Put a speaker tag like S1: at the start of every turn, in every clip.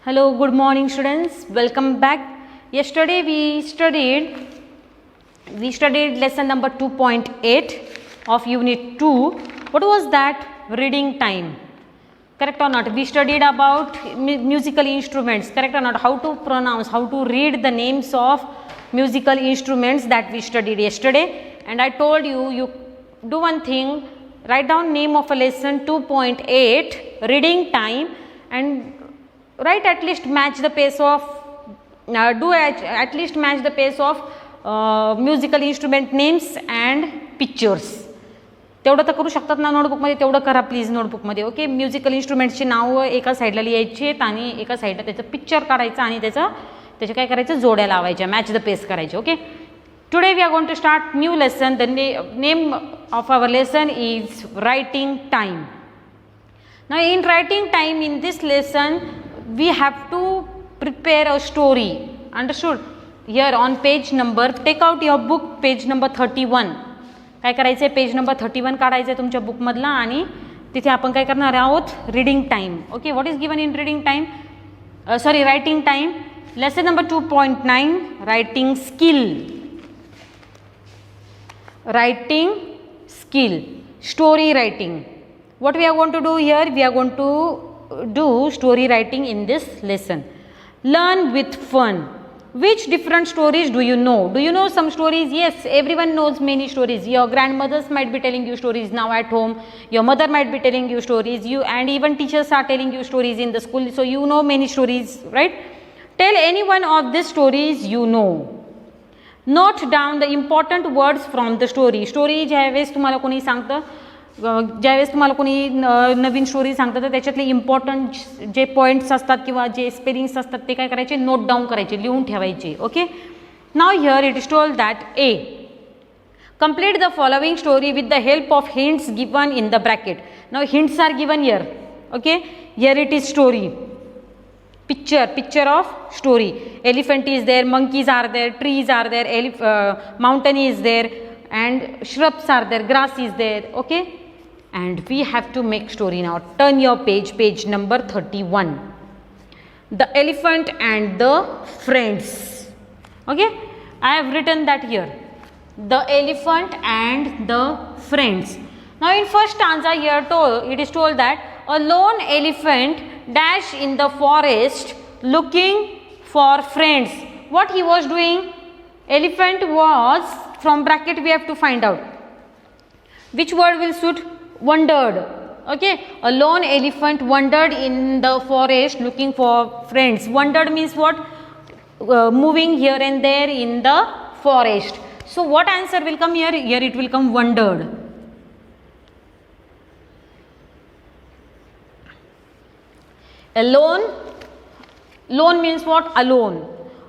S1: Hello, good morning students. Welcome back. Yesterday we studied lesson number 2.8 of unit 2. What was that? Reading time. Correct or not? We studied about musical instruments. Correct or not? How to pronounce, how to read the names of musical instruments that we studied yesterday. And I told you, you do one thing, write down name of a lesson 2.8, reading time, and write at least match the pace of at least match the pace of musical instrument names and pictures. तेवढं तर करू शकतात ना नोटबुकमध्ये, तेवढं करा please नोटबुकमध्ये. Okay, musical इन्स्ट्रुमेंट्सची नावं एका साईडला लिहायची आहेत आणि एका साईडला त्याचं पिक्चर काढायचं आणि त्याच्या काय करायचं, जोड्या लावायच्या, मॅच द पेस करायचे. Okay, today we are going to start new lesson. The name of our lesson is writing time. Now in writing time, in this lesson we have to prepare a story. Understood? Here on page number, take out your book, page number 31. काय करायचं आहे, page number 31 काढायचं आहे तुमच्या बुकमधला आणि तिथे आपण काय करणार आहोत, reading time. Okay, what is given in reading time, sorry writing time. Lesson number 2.9, writing skill. Writing skill, story writing. What we are going to do here, we are going to do story writing in this lesson. Learn with fun. Which different stories do you know? Do you know some stories? Yes, everyone knows many stories. Your grandmothers might be telling you stories now at home. Your mother might be telling you stories. You and even teachers are telling you stories in the school. So you know many stories, right? Tell any one of these stories you know. Note down the important words from the story. Story ज्यावेळेस तुम्हाला कोणी सांगतं, ज्यावेळेस तुम्हाला कोणी नवीन story सांगतात तर त्याच्यातले इम्पॉर्टंट जे पॉईंट्स असतात किंवा जे स्पेलिंग्स असतात ते काय करायचे, नोट डाऊन करायचे, लिहून ठेवायचे. Okay, now here it is told that A, complete the following story with the help of hints given in the bracket. Now hints are given here. Okay, here it is story, picture of story. Elephant is there, monkeys are there, trees are there, mountain is there, and shrubs are there, grass is there. Okay, and we have to make story now. Turn your page number 31. The elephant and the friends. Okay, I have written that here, the elephant and the friends. Now in first stanza here it is told that a lone elephant dash in the forest looking for friends. What he was doing? Elephant was, from bracket we have to find out which word will suit. Wandered. Okay, a lone elephant wandered in the forest looking for friends. Wandered means what? Moving here and there in the forest. So what answer will come here? Here it will come wandered. Alone, lone means what? Alone.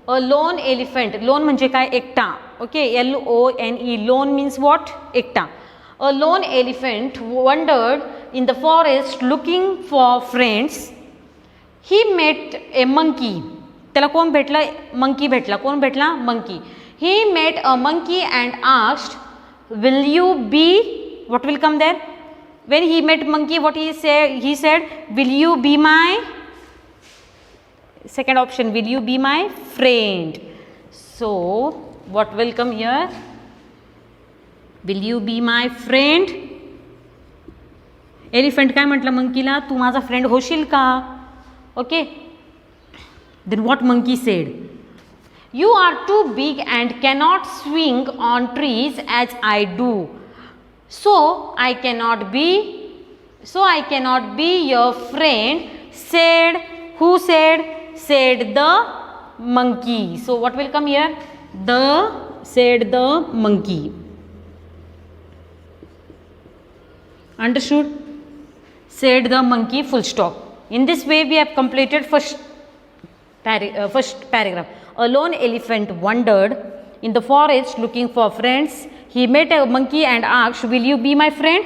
S1: A lone elephant. Lone म्हणजे काय, एकटा. Okay, L-O-N-E. Lone means what? एकटा. A lone elephant wandered in the forest looking for friends. He met a monkey. त्याला कोण भेटला? Monkey भेटला. कोण भेटला? Monkey. He met a monkey and asked, will you be, what will come there? When he met monkey, what he said? He said, will you be my, second option, will you be my friend? So what will come here? Will you be my friend? Elephant काय म्हटलं मंकीला, तू माझा friend होशील का? Okay, then what monkey said? You are too big and cannot swing on trees as I do, so I cannot be your friend. Said, who said? Said the monkey. So what will come here? Said the monkey. Understood? Said the monkey, full stop. In this way we have completed first paragraph. A lone elephant wandered in the forest looking for friends. He met a monkey and asked, will you be my friend?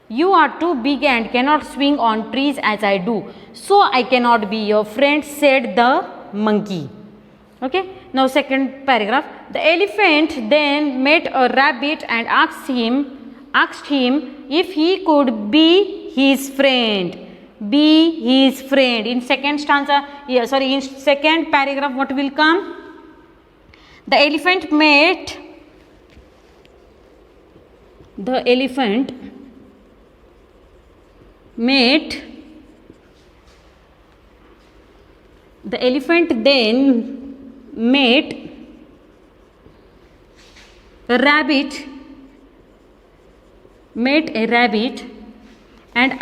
S1: You are too big and cannot swing on trees as I do, so I cannot be your friend, said the monkey. Okay, now second paragraph. The elephant then met a rabbit and asked him if he could be his friend. be his friend. In second stanza, in second paragraph, what will come? The elephant met then met a rabbit and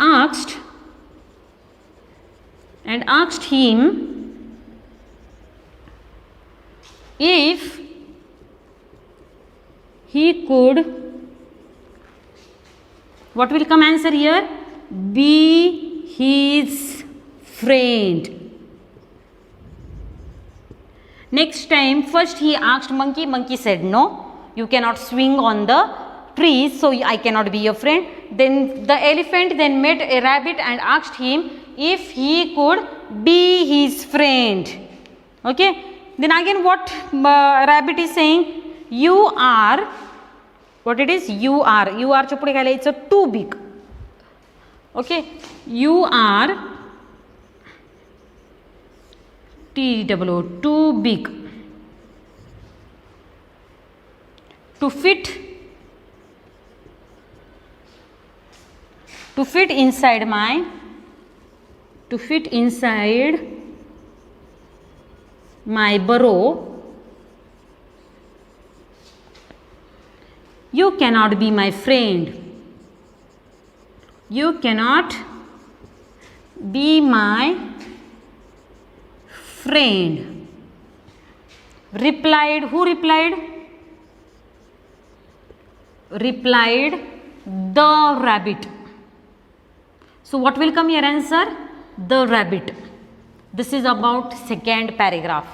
S1: asked him if he could, what will come answer here? Be his friend. Next time, first he asked monkey. Monkey said no, you cannot swing on the trees, so I cannot be your friend. Then the elephant then met a rabbit and asked him if he could be his friend. Okay. Then again what rabbit is saying? You are, what it is? You are च्या पुढे काय लिहायचं? Too big. Okay. You are too big to fit inside my burrow. You cannot be my friend. You cannot be my friend. Replied, who replied? Replied the rabbit. So what will come your answer? The rabbit. This is about second paragraph.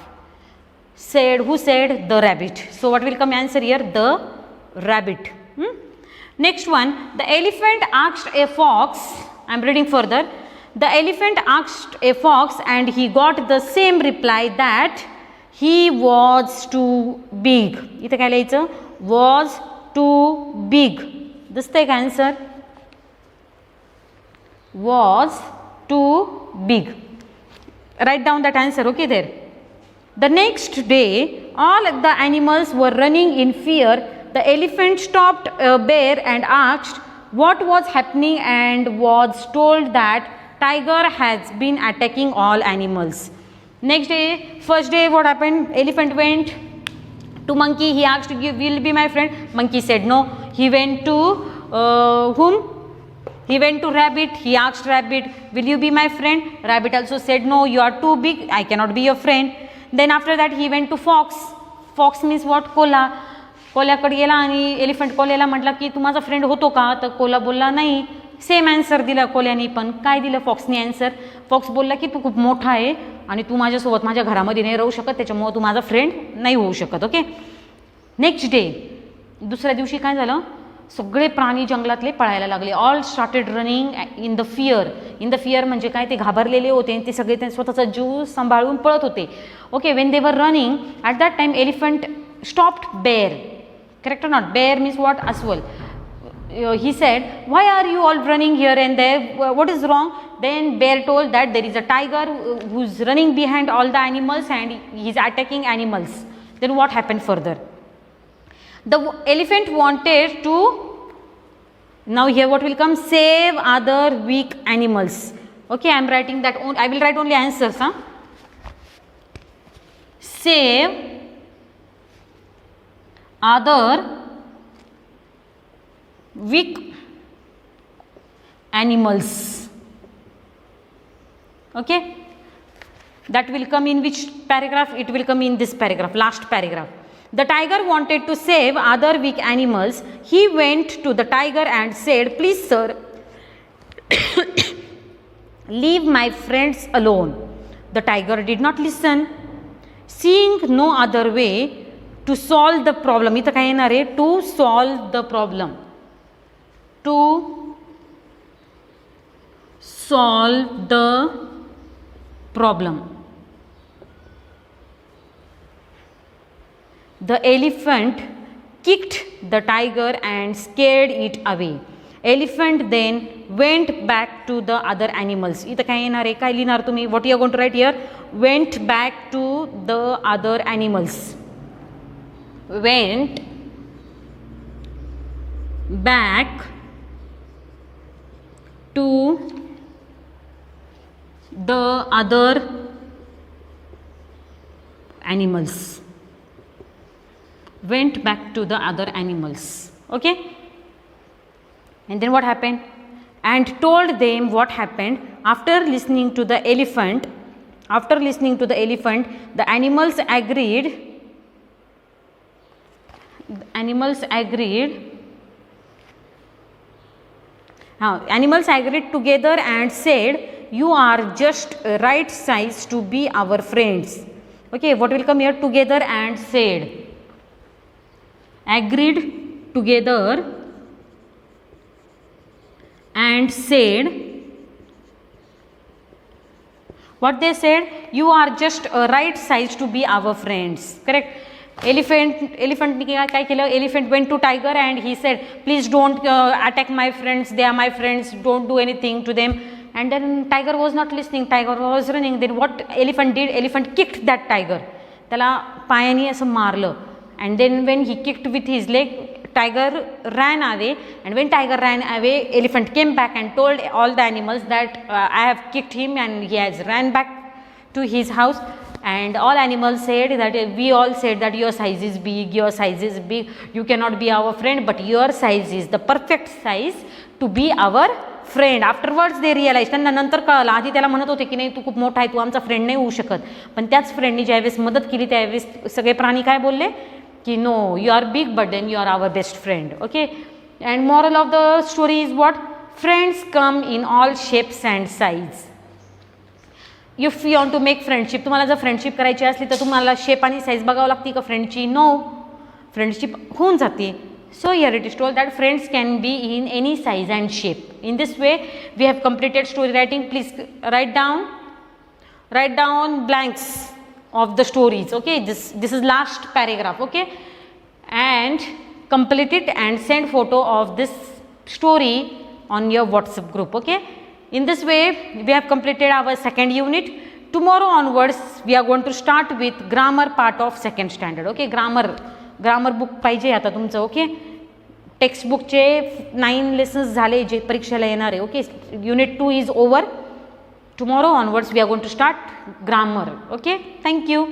S1: Said, who said? The rabbit. So what will come answer here? The rabbit. Next one, the elephant asked a fox. I am reading further. The elephant asked a fox and he got the same reply that he was too big. इथे काय लिहायचं? Was too big. दिसतंय का answer? Was too big. Write down that answer, okay there. The next day, all the animals were running in fear. The elephant stopped a bear and asked what was happening and was told that tiger has been attacking all animals. Next day, first day, what happened? Elephant went to monkey. He asked, "You will be my friend?" Monkey said no. He went to whom? He went to rabbit. He asked rabbit, "Will you be my friend?" Rabbit also said no. You are too big. I cannot be your friend. Then after that he went to fox. Fox means what? कोल्हा. कोल्ह्याकडे गेला आणि elephant कोल्ह्याला म्हटलं की तू माझा friend होतो का? तर कोल्हा बोलला नाही. सेम आन्सर दिला कोल्ह्याने पण. काय दिलं फॉक्सने आन्सर? फॉक्स बोलला की तू खूप मोठा आहे आणि तू माझ्यासोबत माझ्या घरामध्ये नाही राहू शकत, त्याच्यामुळे तू माझा फ्रेंड नाही होऊ शकत. ओके. नेक्स्ट डे, दुसऱ्या दिवशी काय झालं? सगळे प्राणी जंगलातले पळायला लागले. All started running in the fear. In the fear म्हणजे काय? ते घाबरलेले होते, ते सगळे ते स्वतःचा जीव सांभाळून पळत होते. Okay. When they were running at that time elephant stopped bear. Correct or not? Bear means what? Aswal. He said, "Why are you all running here and there? What is wrong?" Then bear told that there is a tiger who's running behind all the animals and he's attacking animals. Then what happened further? The elephant wanted to, now here what will come? Save other weak animals. Okay, I am writing that. I will write only answers. Save other weak animals. Okay, that will come in which paragraph? It will come in this paragraph, last paragraph. The tiger wanted to save other weak animals. He went to the tiger and said, "Please sir, leave my friends alone." The tiger did not listen. Seeing no other way to solve the problem, इथं काय येणार आहे? To solve the problem. To solve the problem. The elephant kicked the tiger and scared it away. Elephant then went back to the other animals. इथं काय येणार आहे, काय लिहिणार तुम्ही? What you are going to write here? Went back to the other animals. Went back to the other animals. Went back to the other animals. Okay? And then what happened? And told them what happened. After listening to the elephant, the animals agreed. Animals agreed together and said, "You are just right size to be our friends." Okay, what will come here? Together and said. Agreed together and said, what they said? You are just a right size to be our friends. Correct? Elephant ने क्या किया? Elephant went to tiger and he said, please don't attack my friends, they are my friends, don't do anything to them. And then tiger was not listening, tiger was running. Then what elephant did? Elephant kicked that tiger. त्याला पायाने असं मारलं. And then when he kicked with his leg, tiger ran away. And when tiger ran away, elephant came back and told all the animals that I have kicked him, and he has ran back to his house. And all animals said that we all said that your size is big, you cannot be our friend, but your size is the perfect size to be our friend. Afterwards they realized, त्यांना नंतर कळलं. आधी त्याला म्हणत होते की नाही तू खूप मोठा आहे, तू आमचा फ्रेंड नाही होऊ शकत. पण त्याच फ्रेंडनी ज्यावेळेस मदत केली त्यावेळेस सगळे प्राणी काय बोलले की no, you are big but then you are our best friend. Okay. And moral of the story is what? Friends come in all shapes and size. If you want to make friendship, तुम्हाला जर friendship करायची असली तर तुम्हाला shape आणि size बघावं लागते का फ्रेंडची? नो, फ्रेंडशिप होऊन जाते. So here it is told that friends can be in any size and shape. In this way we have completed story writing. Please write down blanks of the stories. Okay, this is last paragraph. Okay, and complete it and send photo of this story on your WhatsApp group. Okay, in this way we have completed our second unit. Tomorrow onwards we are going to start with grammar part of second standard. Okay, grammar book पाहिजे आता तुमचं. Okay, टेक्स्टबुकचे 9 lessons झाले जे परीक्षेला येणार आहे. Okay, unit 2 is over. Tomorrow onwards we are going to start grammar. Okay, thank you.